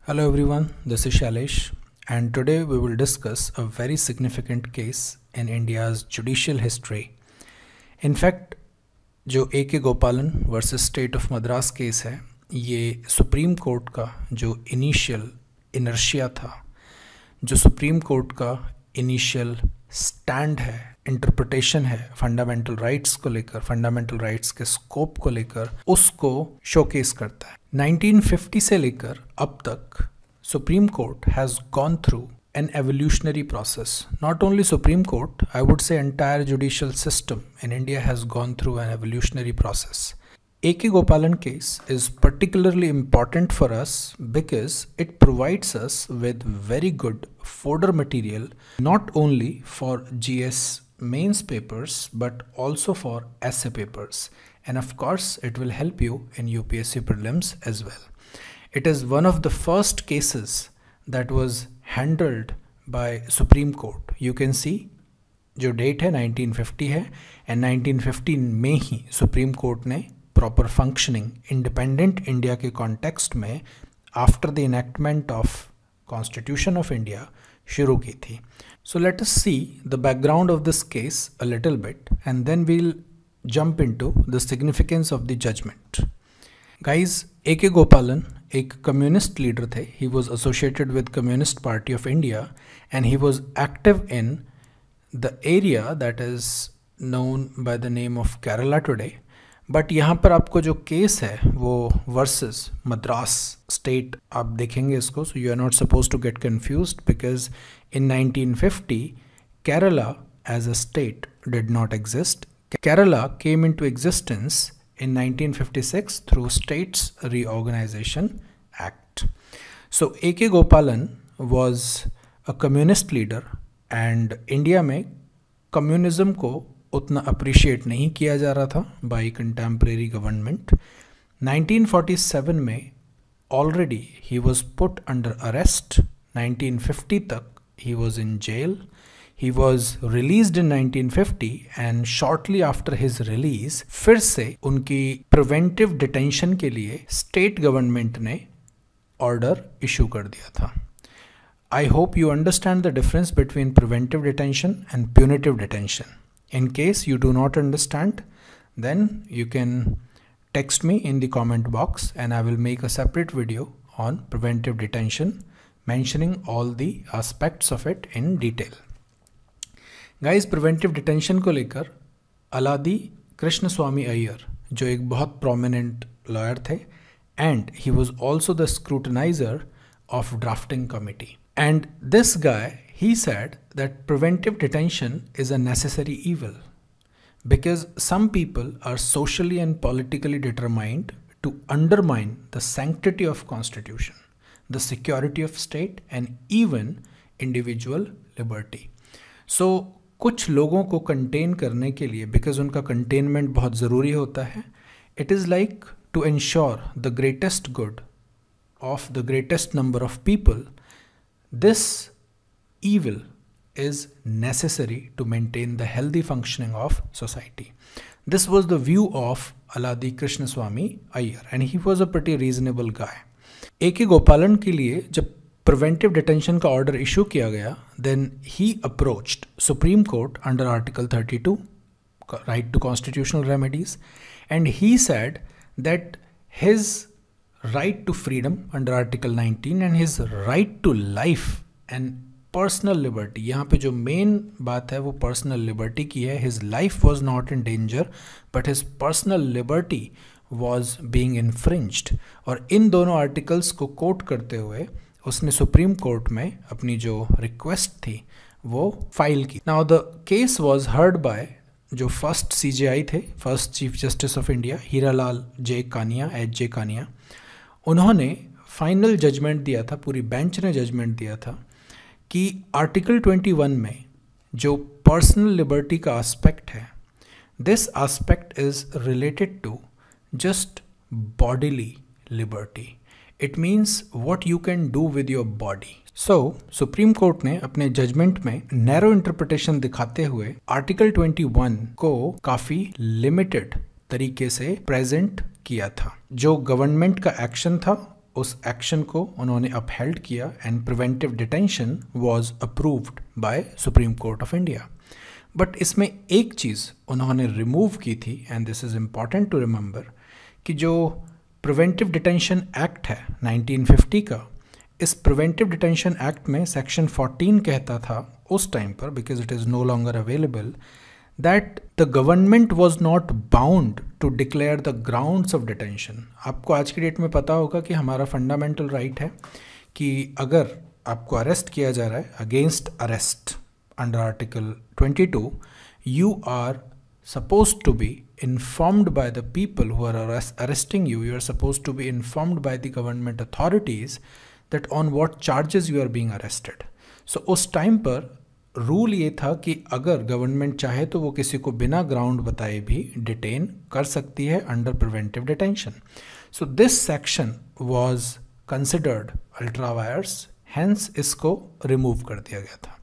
Hello everyone, this is Shailesh, and today we will discuss a very significant case in India's judicial history. In fact, जो ए के गोपालन versus state of Madras case है, ये supreme court का जो initial inertia था, जो supreme court का इनिशियल स्टैंड है, इंटरप्रिटेशन है फंडामेंटल राइट्स को लेकर, फंडामेंटल राइट्स के स्कोप को लेकर, उसको शोकेस करता है। 1950 से लेकर अब तक supreme court has gone through an evolutionary process. Not only Supreme Court, I would say entire judicial system in India has gone through an evolutionary process. A.K. Gopalan case is particularly important for us because it provides us with very good fodder material not only for GS mains papers but also for essay papers, and of course it will help you in UPSC prelims as well. It is one of the first cases that was handled by Supreme Court. You can see जो date है 1950 है, and 1950 में ही supreme court ने proper functioning independent India के context में after the enactment of constitution of India शुरू की थी. So let us see the background of this case a little bit and then we'll jump into the significance of the judgement. Guys, A.K. Gopalan एक communist leader थे. He was associated with communist party of India and he was active in the area that is known by the name of Kerala today. But यहाँ पर आपको जो case है वो versus Madras state आप देखेंगे इसको. So you are not suppose to get confused because in 1950 Kerala as a state did not exist. Kerala came into existence in 1956 through States Reorganization Act. So A.K. Gopalan was a communist leader and India में communism को उतना appreciate नहीं किया जा रहा था by contemporary government. 1947 में already he was put under arrest. 1950 तक he was in jail. He was released in 1950 and shortly after his release फिर से उनकी preventive detention के लिए state government ने order issue कर दिया था. I hope you understand the difference between preventive detention and punitive detention. In case you do not understand, then you can text me in the comment box and I will make a separate video on preventive detention mentioning all the aspects of it in detail. Guys, preventive detention को लेकर Alladi Krishnaswami Iyer जो एक बहुत prominent lawyer थे and he was also the scrutiniser of drafting committee. And this guy he said that preventive detention is a necessary evil because some people are socially and politically determined to undermine the sanctity of constitution, the security of state and even individual liberty. So कुछ लोगों को contain करने के लिए, because उनका containment बहुत ज़रूरी होता है, it is like to ensure the greatest good of the greatest number of people, this evil is necessary to maintain the healthy functioning of society. This was the view of Aladi Krishnaswamy Iyer and he was a pretty reasonable guy. A.K. गोपालन के लिए जब preventive detention का order issue किया गया, then he approached supreme court under article 32 right to constitutional remedies and he said that his right to freedom under article 19 and his right to life and personal liberty, यहाँ पे जो main बात है वो personal liberty की है. His life was not in danger but his personal liberty was being infringed. और इन दोनों आर्टिकल्स को कोट करते हुए उसने सुप्रीम कोर्ट में अपनी जो रिक्वेस्ट थी वो फाइल की. Now the case was heard by जो फर्स्ट CJI थे, first chief justice of India, Hiralal J Kania, H.J. Kania. उन्होंने फाइनल जजमेंट दिया था, पूरी बेंच ने जजमेंट दिया था कि आर्टिकल 21 में जो पर्सनल लिबर्टी का एस्पेक्ट है, this aspect is related to just bodily liberty. It means what you can do with your body. So Supreme court ने अपने जजमेंट में नैरो इंटरप्रिटेशन दिखाते हुए आर्टिकल 21 को काफी लिमिटेड तरीके से प्रेजेंट किया था. जो गवर्नमेंट का एक्शन था उस एक्शन को उन्होंने अपहेल्ड किया and preventive detention was approved by Supreme Court of India. But इसमें एक चीज़ उन्होंने रिमूव की थी, and this is important to remember, कि जो प्रिवेंटिव डिटेंशन एक्ट है 1950 का, इस प्रिवेंटिव डिटेंशन एक्ट में सेक्शन 14 कहता था उस टाइम पर, because it is no longer available, that the government was not bound to declare the grounds of detention. आपको आज की डेट में पता होगा कि हमारा फंडामेंटल राइट है कि अगर आपको अरेस्ट किया जा रहा है, against arrest under article 22, you are supposed to be informed by the people who are arresting you. You are supposed to be informed by the government authorities that on what charges you are being arrested. So उस time पर rule ये था कि अगर government चाहे तो वो किसी को बिना ग्राउंड बताए भी डिटेन कर सकती है under preventive detention. So this section was considered ultra vires, hence इसको रिमूव कर दिया गया था.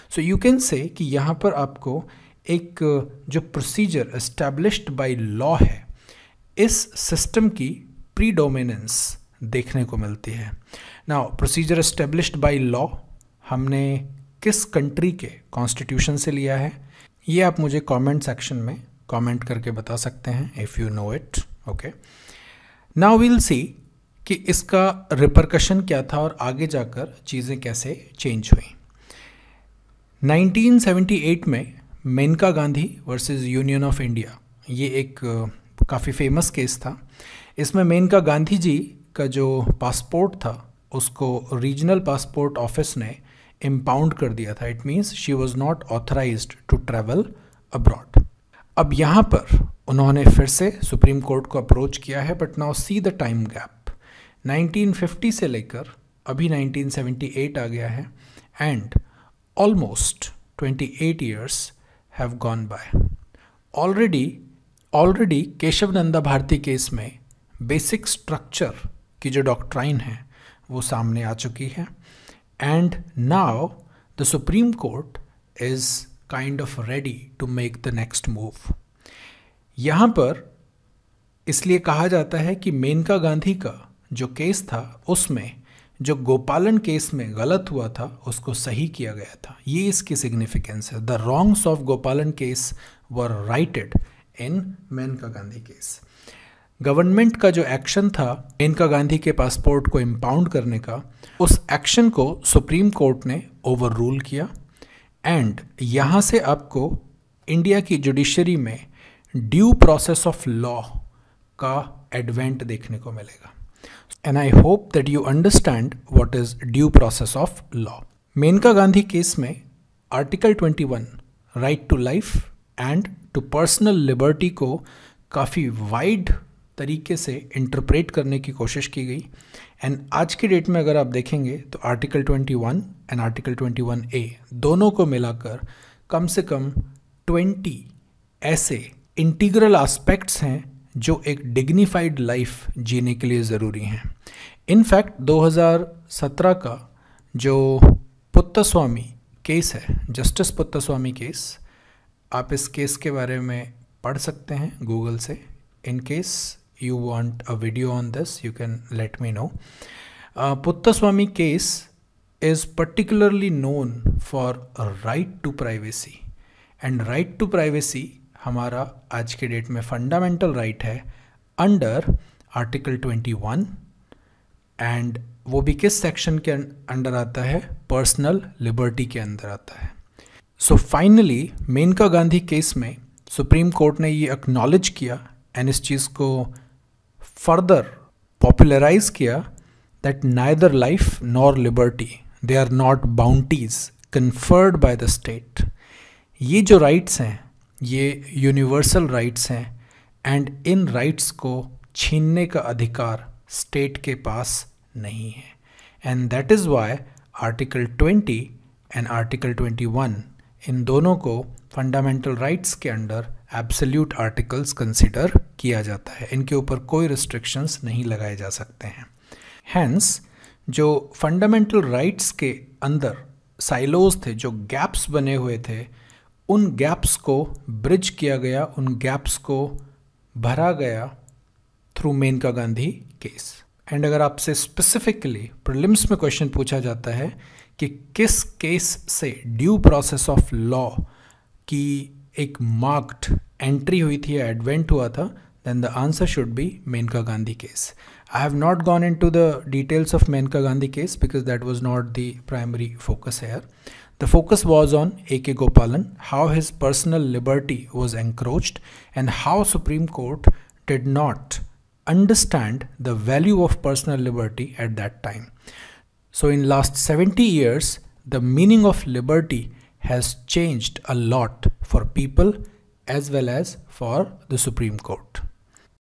सो यू कैन से कि यहाँ पर आपको एक जो प्रोसीजर एस्टैब्लिश्ड बाय लॉ है, इस सिस्टम की प्रीडोमिनेंस देखने को मिलती है. Now procedure established by law हमने किस कंट्री के कॉन्स्टिट्यूशन से लिया है, ये आप मुझे कमेंट सेक्शन में कमेंट करके बता सकते हैं if you know it. Okay, now we'll see कि इसका रिपरकशन क्या था और आगे जाकर चीज़ें कैसे चेंज हुई. 1978 में Maneka Gandhi versus Union of India, ये एक काफ़ी फेमस केस था. इसमें मेनका गांधी जी का जो पासपोर्ट था उसको रीजनल पासपोर्ट ऑफिस ने इम्पाउंड कर दिया था. It means she was not authorised to travel abroad. अब यहाँ पर उन्होंने फिर से सुप्रीम कोर्ट को अप्रोच किया है, but now see the time gap. 1950 से लेकर अभी 1978 आ गया है and almost 28 years have gone by. Already Kesavananda Bharati case में बेसिक स्ट्रक्चर की जो डॉक्ट्राइन है वो सामने आ चुकी है. And now the Supreme Court is kind of ready to make the next move. यहाँ पर इसलिए कहा जाता है कि मेनका गांधी का जो केस था उसमें जो गोपालन केस में गलत हुआ था उसको सही किया गया था. ये इसकी सिग्निफिकेंस है. द रॉन्ग्स ऑफ गोपालन केस वर राइटेड इन मेनका गांधी केस. गवर्नमेंट का जो एक्शन था मेनका गांधी के पासपोर्ट को इम्पाउंड करने का, उस एक्शन को सुप्रीम कोर्ट ने ओवर रूल किया. एंड यहाँ से आपको इंडिया की जुडिशरी में ड्यू प्रोसेस ऑफ लॉ का एडवेंट देखने को मिलेगा. And I hope that you understand what is due process of law. Maneka Gandhi case में article 21 right to life and to personal liberty को काफ़ी वाइड तरीके से इंटरप्रेट करने की कोशिश की गई. एंड आज की डेट में अगर आप देखेंगे तो आर्टिकल 21 एंड आर्टिकल 21A दोनों को मिलाकर कम से कम 20 ऐसे इंटीग्रल एस्पेक्ट्स हैं जो एक डिग्निफाइड लाइफ जीने के लिए ज़रूरी हैं. इनफैक्ट 2017 का जो पुत्तस्वामी केस है, जस्टिस पुत्तस्वामी केस, आप इस केस के बारे में पढ़ सकते हैं गूगल से. In case you want a video on this you can let me know. Puttaswamy case is particularly known for right to privacy, and right to privacy हमारा आज के डेट में फंडामेंटल राइट है अंडर आर्टिकल 21. एंड वो भी किस section के under आता है? पर्सनल लिबर्टी के अंदर आता है. So finally Maneka Gandhi case में सुप्रीम कोर्ट ने ये एक्नॉलेज किया एंड इस चीज़ को फर्दर पॉपुलराइज किया that neither life nor liberty they are not bounties conferred by the state. ये जो राइट्स हैं ये यूनिवर्सल राइट्स हैं एंड इन राइट्स को छीनने का अधिकार स्टेट के पास नहीं है. And that is why article 20 and article 21 इन दोनों को फंडामेंटल राइट्स के अंडर एब्सोल्यूट आर्टिकल्स कंसिडर किया जाता है. इनके ऊपर कोई रिस्ट्रिक्शंस नहीं लगाए जा सकते हैं. हैंस जो फंडामेंटल राइट्स के अंदर साइलोज थे, जो गैप्स बने हुए थे, उन गैप्स को ब्रिज किया गया, उन गैप्स को भरा गया through Maneka Gandhi case. And अगर आपसे स्पेसिफिकली प्रीलिम्स में क्वेश्चन पूछा जाता है कि किस केस से ड्यू प्रोसेस ऑफ लॉ की एक मार्क्ड एंट्री हुई थी या एडवेंट हुआ था, then the answer should be Menka Gandhi case. I have not gone into the details of Menka Gandhi case because that was not the primary focus here. The focus was on A.K. Gopalan, how his personal liberty was encroached and how Supreme Court did not understand the value of personal liberty at that time. So in last 70 years, the meaning of liberty has changed a lot for people as well as for the Supreme Court.